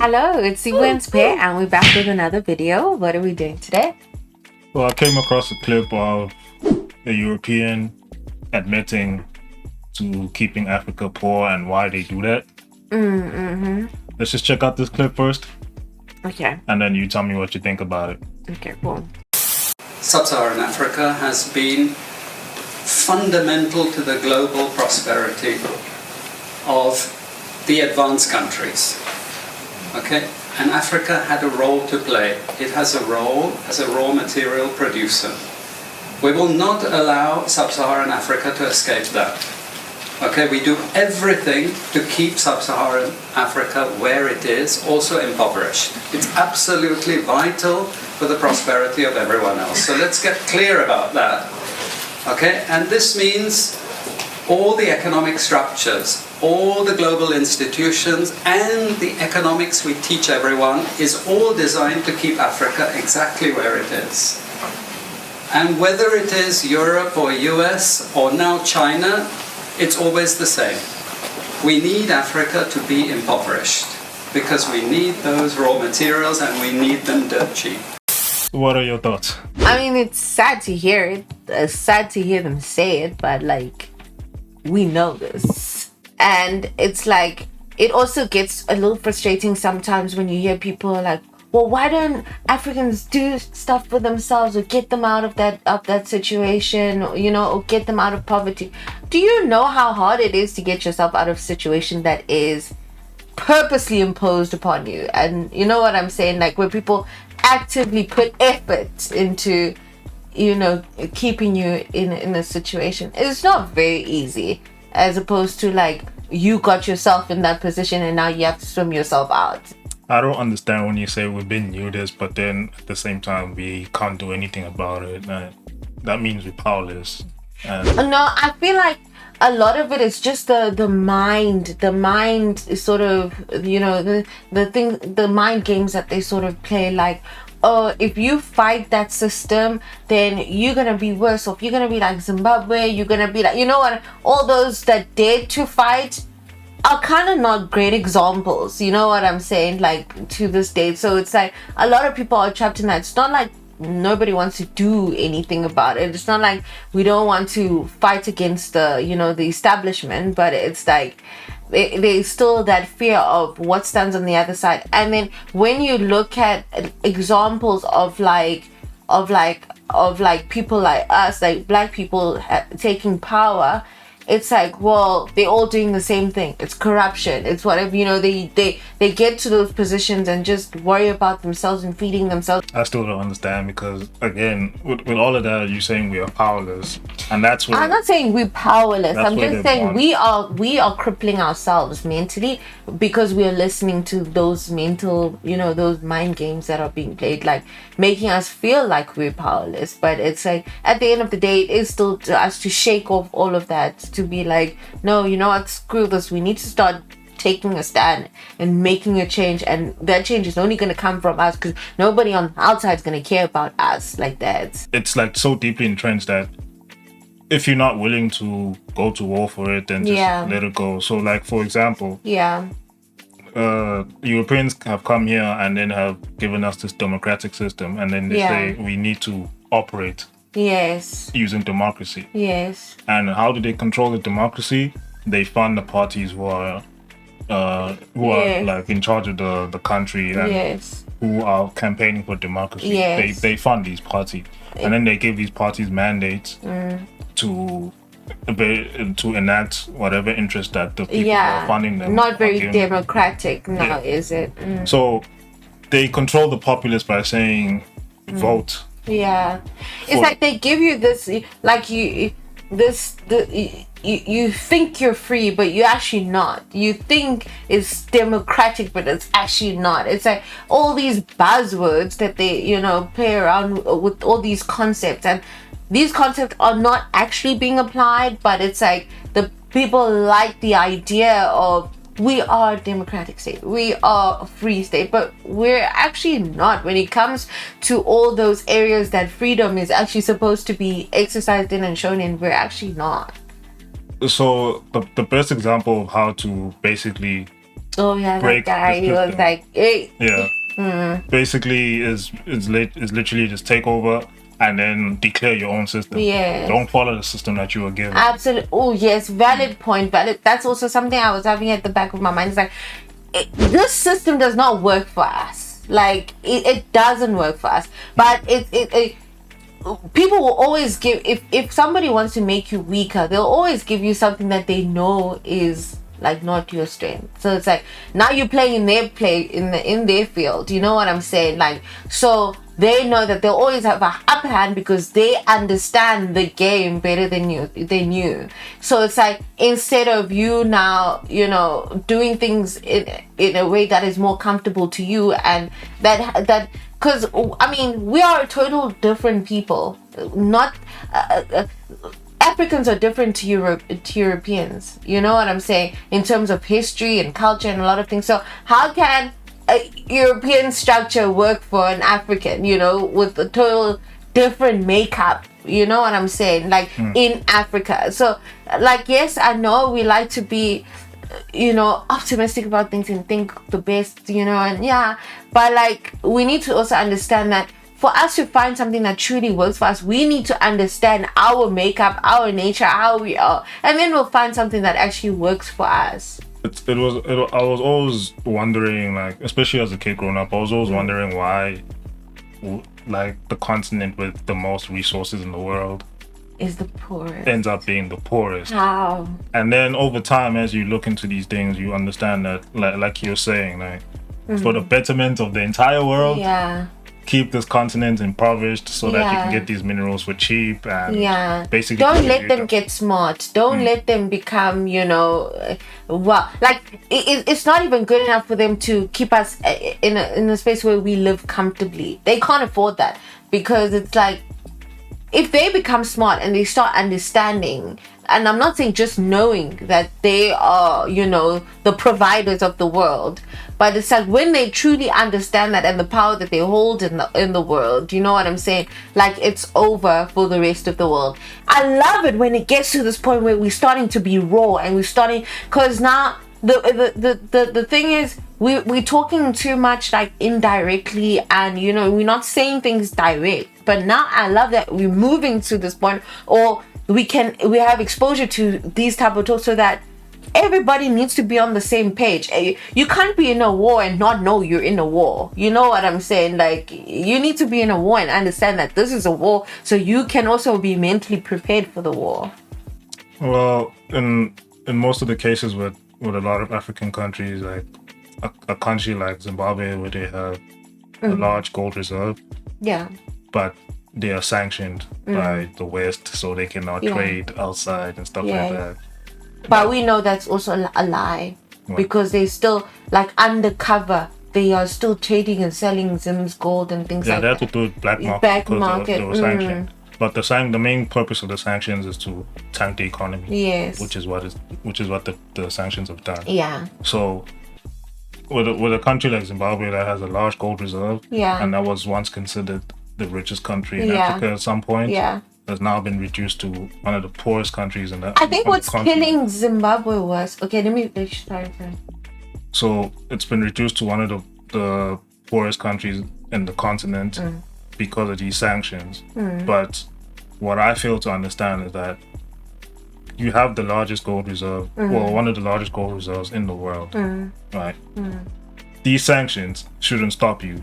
Hello, it's Sequence Pair, and we're back with another video. What are we doing today? Well, I came across a clip of a European admitting to keeping Africa poor and why they do that. Let's just check out this clip first, Okay. and then you tell me what you think about it. Okay, cool. Sub-Saharan Africa has been fundamental to the global prosperity of the advanced countries. Okay? And Africa had a role to play. It has a role as a raw material producer. We will not allow Sub-Saharan Africa to escape that. Okay, we do everything to keep Sub-Saharan Africa where it is, also impoverished. It's absolutely vital for the prosperity of everyone else. So let's get clear about that. Okay, and this means all the economic structures, all the global institutions, and the economics we teach everyone is all designed to keep Africa exactly where it is. And whether it is Europe or US or now China, it's always the same. We need Africa to be impoverished because we need those raw materials and we need them dirt cheap. What are your thoughts? I mean, it's sad to hear it. It's sad to hear them say it, but like, we know this. And it's like, it also gets a little frustrating sometimes when you hear people like, well, why don't Africans do stuff for themselves or get them out of that situation, or, or get them out of poverty? Do you know how hard it is to get yourself out of a situation that is purposely imposed upon you? And you know what I'm saying? Like, where people actively put effort into, keeping you in a situation. It's not very easy, as opposed to like, you got yourself in that position and now you have to swim yourself out. I don't understand when you say we've been new this, but then at the same time we can't do anything about it. That means we're powerless. No, I feel like a lot of it is just the mind. The mind is sort of, the mind games that they sort of play. Like, oh, if you fight that system, then you're gonna be worse off. You're gonna be like Zimbabwe. You're gonna be like, what? All those that dared to fight are kind of not great examples. You know what I'm saying? Like, to this day. So it's like a lot of people are trapped in that. It's not like nobody wants to do anything about it. It's not like we don't want to fight against the establishment, but it's like there's still that fear of what stands on the other side. And then when you look at examples of people like us, like black people taking power, it's like, well, they're all doing the same thing. It's corruption. It's whatever, they get to those positions and just worry about themselves and feeding themselves. I still don't understand because, again, with all of that, you're saying we are powerless. And that's what... I'm not saying we're powerless. I'm just saying we are crippling ourselves mentally because we are listening to those mental, those mind games that are being played, like making us feel like we're powerless. But it's like, at the end of the day, it is still to us to shake off all of that, to be like, no, you know what, screw this. We need to start taking a stand and making a change, and that change is only going to come from us because nobody on the outside is going to care about us like that. It's like so deeply entrenched that if you're not willing to go to war for it, then just let it go. So like, for example, Europeans have come here and then have given us this democratic system, and then they say we need to operate using democracy. And how do they control the democracy? They fund the parties who are like in charge of the country and who are campaigning for democracy. They fund these parties, and then they give these parties mandates to enact whatever interest that the people who are funding them. Not very democratic now, is it? So they control the populace by saying vote. It's like they give you this, like you think you're free, but you're actually not. You think it's democratic, but it's actually not. It's like all these buzzwords that they, play around with, all these concepts, and these concepts are not actually being applied, but it's like the people like the idea of we are a democratic state, we are a free state, but we're actually not when it comes to all those areas that freedom is actually supposed to be exercised in and shown in. We're actually not. So the best example of how to basically Oh yeah, that guy. He was like, hey. Yeah. Basically, is literally just take over and then declare your own system. Yeah. Don't follow the system that you were given. Absolutely. Oh yes, valid point. Valid. That's also something I was having at the back of my mind. It's like, this system does not work for us. Like it doesn't work for us. But it people will always give, if somebody wants to make you weaker, they'll always give you something that they know is like not your strength. So it's like now you're playing in their field. You know what I'm saying? Like, so they know that they'll always have an upper hand because they understand the game better than you. So it's like, instead of you now, doing things in a way that is more comfortable to you, and that because I mean, we are total different people. Not Africans are different to Europeans. You know what I'm saying? In terms of history and culture and a lot of things. So how can a European structure work for an African? With a total different makeup. You know what I'm saying? Like in Africa. So like, yes, I know we like to be optimistic about things and think the best, and yeah, but like, we need to also understand that for us to find something that truly works for us, we need to understand our makeup, our nature, how we are, and then we'll find something that actually works for us. I was always wondering, like, especially as a kid growing up, I was always wondering why, like, the continent with the most resources in the world is the poorest. Ends up being the poorest. How? And then over time, as you look into these things, you understand that, like you're saying, like, for the betterment of the entire world, keep this continent impoverished so that you can get these minerals for cheap, and basically don't let them get smart. Don't let them become, like, it's not even good enough for them to keep us in a space where we live comfortably. They can't afford that, because it's like, if they become smart and they start understanding, and I'm not saying just knowing that they are, the providers of the world, but it's like when they truly understand that and the power that they hold in the world, you know what I'm saying? Like, it's over for the rest of the world. I love it when it gets to this point where we're starting to be raw, and we're starting, because now the thing is, we're talking too much, like, indirectly, and we're not saying things direct. But now I love that we're moving to this point, or we have exposure to these type of talks, so that everybody needs to be on the same page. You can't be in a war and not know you're in a war. You know what I'm saying? Like, you need to be in a war and understand that this is a war, so you can also be mentally prepared for the war. Well, in most of the cases with a lot of African countries, like a country like Zimbabwe, where they have a large gold reserve, but they are sanctioned by the West, so they cannot trade outside and stuff like that. But we know that's also a lie, because they still, like, undercover, they are still trading and selling Zim's gold and things like that. Yeah, they have to do it black market, they were sanctioned. But the main purpose of the sanctions is to tank the economy. Yes. Which is what the sanctions have done. Yeah. So with a country like Zimbabwe that has a large gold reserve, and that was once considered the richest country in Africa at some point, has now been reduced to one of the poorest countries in that. I think what's killing Zimbabwe was sorry. So it's been reduced to one of the poorest countries in the continent because of these sanctions. But what I fail to understand is that you have the largest gold reserve, well, one of the largest gold reserves in the world, right? These sanctions shouldn't stop you,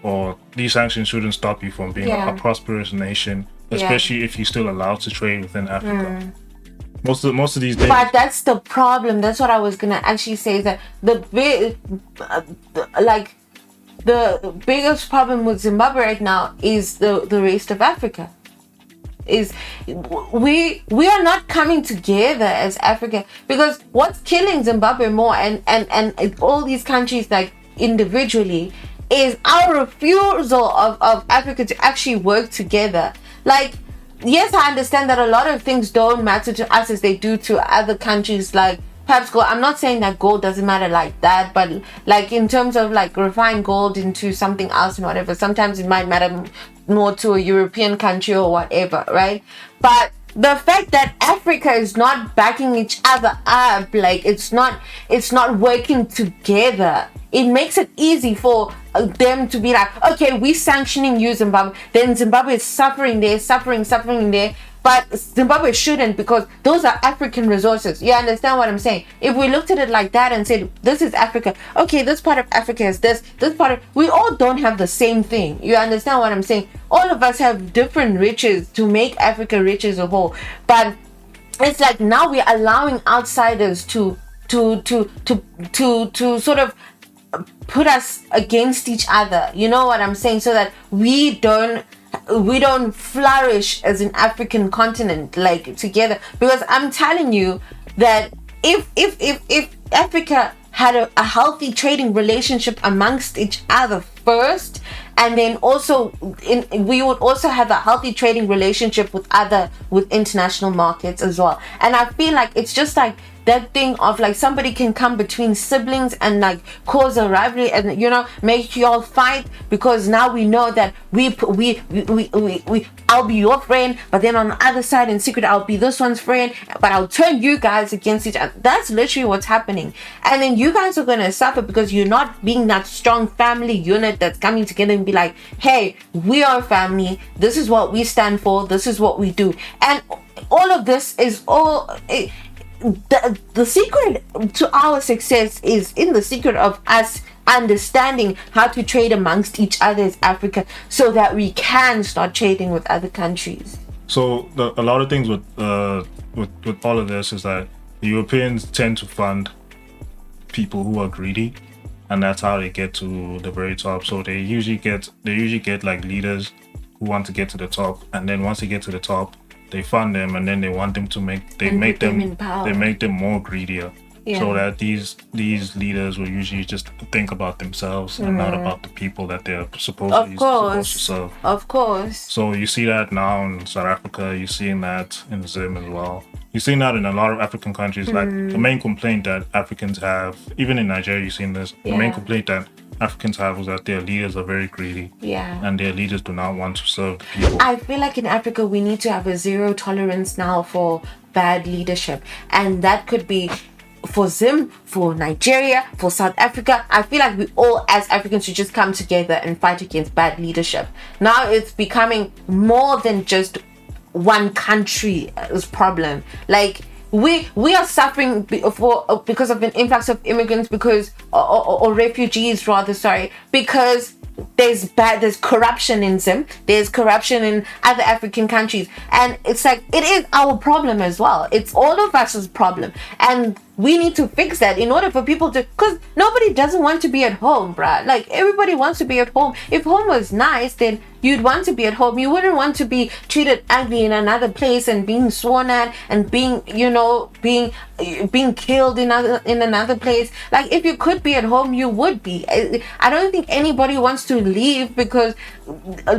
or these sanctions shouldn't stop you from being a prosperous nation, especially if you're still allowed to trade within Africa. Most of these days. But that's the problem. That's what I was gonna actually say, is that the biggest problem with Zimbabwe right now is the rest of Africa. Is we are not coming together as Africa, because what's killing Zimbabwe more and all these countries, like, individually, is our refusal of Africa to actually work together. Like, yes, I understand that a lot of things don't matter to us as they do to other countries, like perhaps gold. I'm not saying that gold doesn't matter like that, but like in terms of like refined gold into something else and whatever, sometimes it might matter more to a European country or whatever, right? But the fact that Africa is not backing each other up, like it's not working together, it makes it easy for them to be like, okay, we sanctioning you, Zimbabwe, then Zimbabwe is suffering there, suffering there, but Zimbabwe shouldn't, because those are African resources. You understand what I'm saying? If we looked at it like that and said, this is Africa, okay, this part of Africa is this part of, we all don't have the same thing. You understand what I'm saying? All of us have different riches to make Africa rich as a whole. But it's like now we're allowing outsiders to sort of put us against each other. You know what I'm saying? So that we don't flourish as an African continent, like together. Because I'm telling you that if Africa had a healthy trading relationship amongst each other first, and then also we would also have a healthy trading relationship with international markets as well. And I feel like it's just like that thing of like somebody can come between siblings and like cause a rivalry and, you know, make you all fight, because now we know that I'll be your friend, but then on the other side in secret I'll be this one's friend, but I'll turn you guys against each other. That's literally what's happening. And then you guys are gonna suffer because you're not being that strong family unit that's coming together and be like, hey, we are family, this is what we stand for, this is what we do. And all of this is the secret to our success is in the secret of us understanding how to trade amongst each other as Africa, so that we can start trading with other countries. So a lot of things with all of this is that the Europeans tend to fund people who are greedy, and that's how they get to the very top. So they usually get like leaders who want to get to the top, and then once they get to the top, they fund them, and then they want them to make them more greedier. Yeah. So that these leaders will usually just think about themselves and not about the people that they're supposed to serve. Of course. So you see that now in South Africa, you're seeing that in Zim as well. You're seeing that in a lot of African countries. Like the main complaint that Africans have, even in Nigeria, you've seen this. The main complaint that Africans have is that their leaders are very greedy. Yeah. And their leaders do not want to serve the people. I feel like in Africa, we need to have a zero tolerance now for bad leadership. And that could be for Zim, for Nigeria, for South Africa. I feel like we all as Africans should just come together and fight against bad leadership. Now it's becoming more than just one country's problem. Like we are suffering because of an influx of immigrants, or refugees rather, because there's corruption in Zim, there's corruption in other African countries, and it's like it is our problem as well. It's all of us' problem, and we need to fix that in order for people to, because nobody doesn't want to be at home, bruh. Like everybody wants to be at home. If home was nice, then you'd want to be at home. You wouldn't want to be treated ugly in another place and being sworn at and being killed in another place. Like if you could be at home, you would be. I don't think anybody wants to leave, because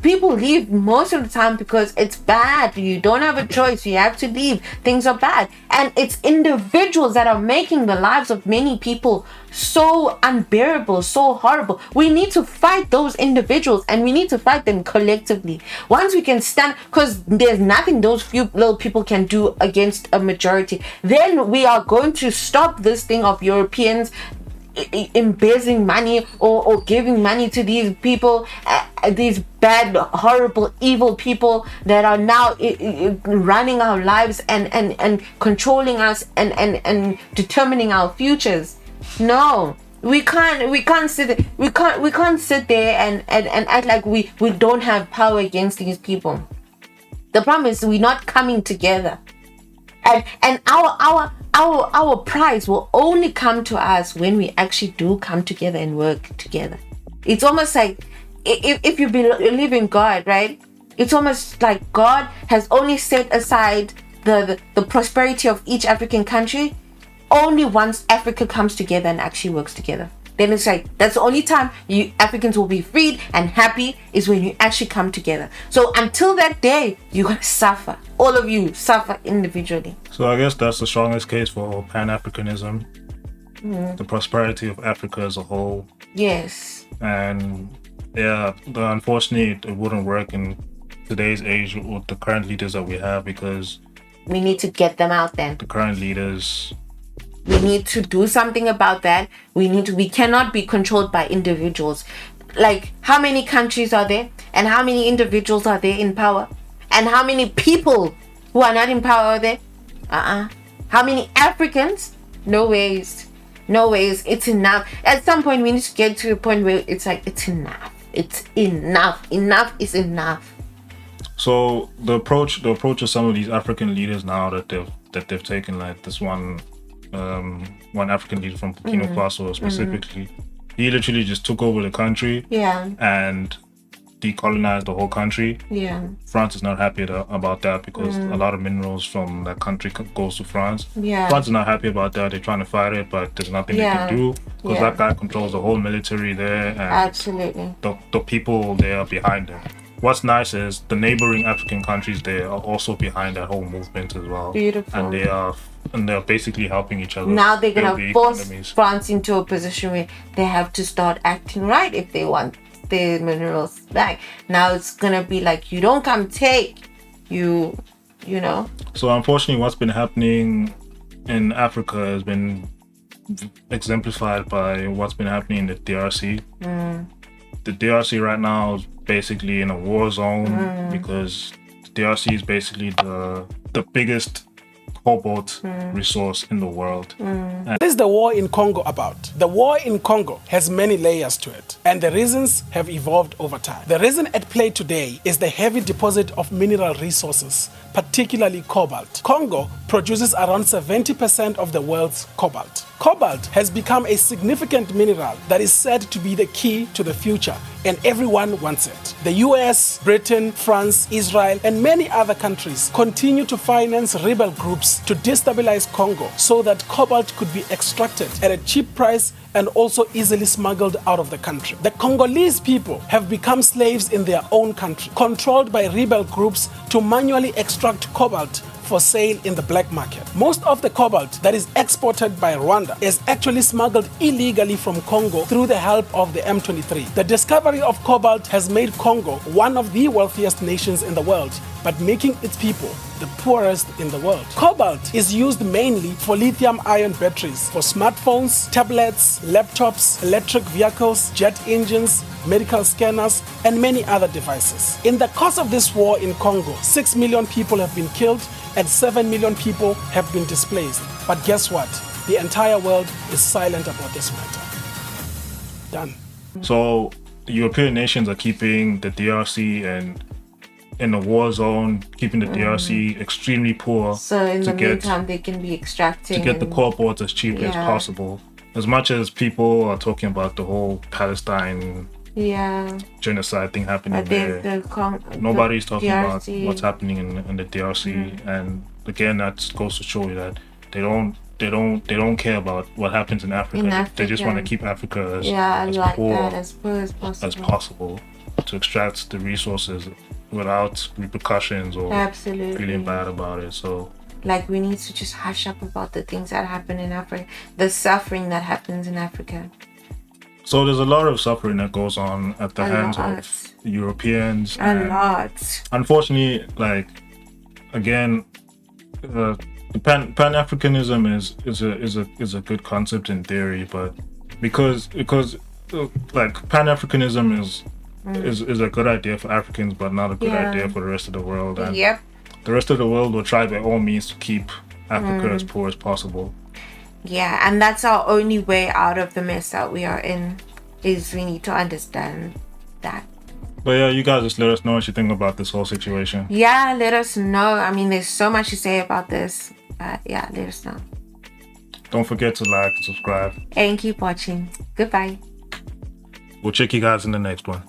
people leave most of the time because it's bad. You don't have a choice. You have to leave. Things are bad, and it's individuals that are making the lives of many people so unbearable, so horrible. We need to fight those individuals, and we need to fight them collectively. Once we can stand, because there's nothing those few little people can do against a majority, then we are going to stop this thing of Europeans embezzling money or giving money to these people, these bad, horrible, evil people that are now running our lives and controlling us and determining our futures. No, we can't sit there and act like we don't have power against these people. The problem is we're not coming together, and our prize will only come to us when we actually do come together and work together. It's almost like if you believe in God, right? It's almost like God has only set aside the prosperity of each African country only once Africa comes together and actually works together. Then it's like that's the only time you Africans will be freed and happy, is when you actually come together. So until that day, you're gonna suffer. All of you suffer individually. So I guess that's the strongest case for Pan-Africanism. The prosperity of Africa as a whole. Yes. And yeah, unfortunately, it wouldn't work in today's age with the current leaders that we have, because We need to get them out then. The current leaders. We need to do something about that. We cannot be controlled by individuals. Like, how many countries are there? And how many individuals are there in power? And how many people who are not in power are there? How many Africans? No ways. No ways. It's enough. At some point, we need to get to a point where it's like, it's enough. It's enough. Enough is enough. So the approach of some of these African leaders now that they've taken, like this one African leader from Burkina Faso specifically, he literally just took over the country and decolonized the whole country. France is not happy about that because a lot of minerals from that country goes to France. France is not happy about that. They're trying to fight it, but there's nothing they can do because that guy controls the whole military there, and absolutely the people there are behind him. What's nice is the neighboring African countries there are also behind that whole movement as well. Beautiful. And they're basically helping each other. Now they're gonna force France into a position where they have to start acting right if they want their minerals back. Now it's gonna be like, you don't come take, you know. So unfortunately, what's been happening in Africa has been exemplified by what's been happening in the DRC. The DRC right now is basically in a war zone because the DRC is basically the biggest cobalt resource in the world. What is the war in Congo about? The war in Congo has many layers to it, and the reasons have evolved over time. The reason at play today is the heavy deposit of mineral resources, particularly cobalt. Congo produces around 70% of the world's cobalt. Cobalt has become a significant mineral that is said to be the key to the future, and everyone wants it. The US, Britain, France, Israel, and many other countries continue to finance rebel groups to destabilize Congo so that cobalt could be extracted at a cheap price and also easily smuggled out of the country. The Congolese people have become slaves in their own country, controlled by rebel groups to manually extract cobalt for sale in the black market. Most of the cobalt that is exported by Rwanda is actually smuggled illegally from Congo through the help of the M23. The discovery of cobalt has made Congo one of the wealthiest nations in the world, but making its people the poorest in the world. Cobalt is used mainly for lithium-ion batteries for smartphones, tablets, laptops, electric vehicles, jet engines, medical scanners, and many other devices. In the course of this war in Congo, 6 million people have been killed and 7 million people have been displaced. But guess what? The entire world is silent about this matter. Done. So the European nations are keeping the DRC and in a war zone, keeping the DRC extremely poor. So in the meantime, they can be extracting to get the cobalt as cheap as possible. As much as people are talking about the whole Palestine genocide thing happening there, nobody's talking about what's happening in the DRC. And again, that goes to show you that they don't care about what happens in Africa. They just want to keep Africa as poor as possible to extract the resources without repercussions or feeling bad about it. So like, we need to just hush up about the things that happen in Africa, the suffering that happens in Africa. So there's a lot of suffering that goes on at the hands of Europeans. A lot. Unfortunately, like, again, Pan-Africanism is a good concept in theory, but because like Pan-Africanism is a good idea for Africans, but not a good idea for the rest of the world. And the rest of the world will try by all means to keep Africa as poor as possible. Yeah, and that's our only way out of the mess that we are in, is we need to understand that. But yeah, you guys just let us know what you think about this whole situation. Yeah, let us know. I mean, there's so much to say about this. Yeah, let us know. Don't forget to like and subscribe. And keep watching. Goodbye. We'll check you guys in the next one.